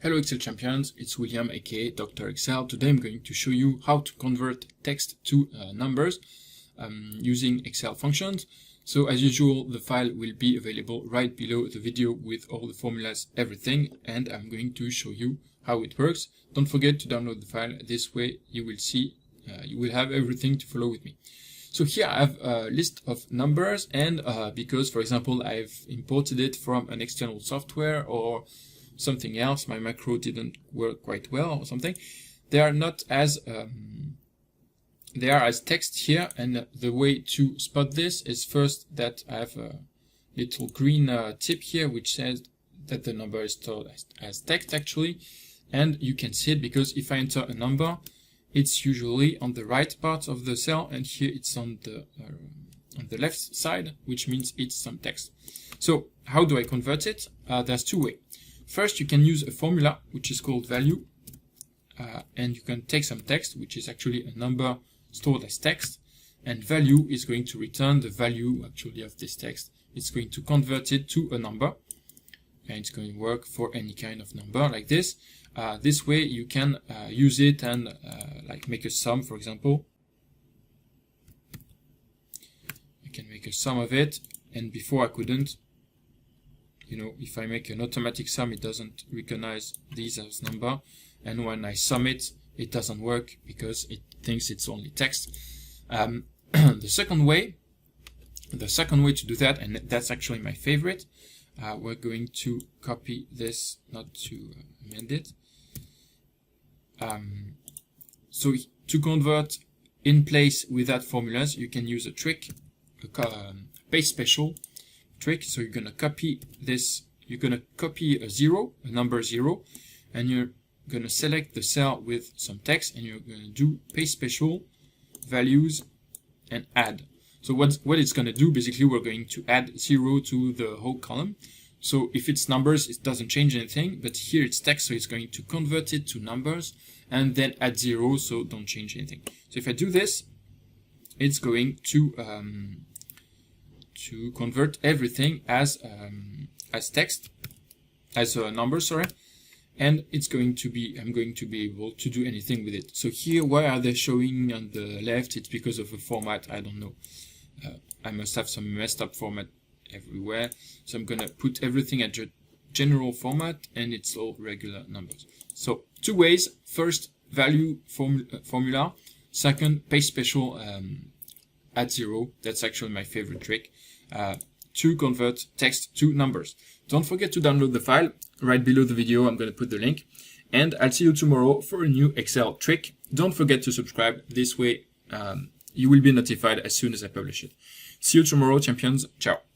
Hello Excel champions, it's William aka Dr. Excel. Today I'm going to show you how to convert text to numbers using Excel functions. So as usual, the file will be available right below the video with all the formulas, everything, and I'm going to show you how it works. Don't forget to download the file. This way you will see, you will have everything to follow with me. So here I have a list of numbers, and because for example I've imported it from an external software or something else, my macro didn't work quite well or something, they are not as they are as text here. And the way to spot this is first that I have a little green tip here which says that the number is stored as text actually, and you can see it because if I enter a number, it's usually on the right part of the cell, and here it's on the left side, which means it's some text. So how do I convert it? There's two ways. First, you can use a formula which is called value, and you can take some text, which is actually a number stored as text, and value is going to return the value actually of this text. It's going to convert it to a number, and it's going to work for any kind of number like this. This way you can use it and like make a sum, for example. I can make a sum of it, and before I couldn't. You know, if I make an automatic sum, it doesn't recognize these as number, and when I sum it, it doesn't work because it thinks it's only text. The second way to do that, and that's actually my favorite, we're going to copy this, not to amend it. So to convert in place without formulas, you can use a trick, a paste special trick. So you're gonna copy this, you're gonna copy a number 0, and you're gonna select the cell with some text, and you're gonna do paste special values and add. So what it's gonna do, basically we're going to add 0 to the whole column. So if it's numbers, it doesn't change anything, but here it's text, so it's going to convert it to numbers and then add 0, so don't change anything. So if I do this, it's going to convert everything as text, as a number, sorry, and it's going to be, I'm going to be able to do anything with it. So here, why are they showing on the left? It's because of a format, I don't know. I must have some messed up format everywhere. So I'm gonna put everything at general format, and it's all regular numbers. So two ways: first, value formula; second, paste special at 0. That's actually my favorite trick to convert text to numbers. Don't forget to download the file right below the video. I'm going to put the link, and I'll see you tomorrow for a new Excel trick. Don't forget to subscribe. This way you will be notified as soon as I publish it. See you tomorrow, champions. Ciao.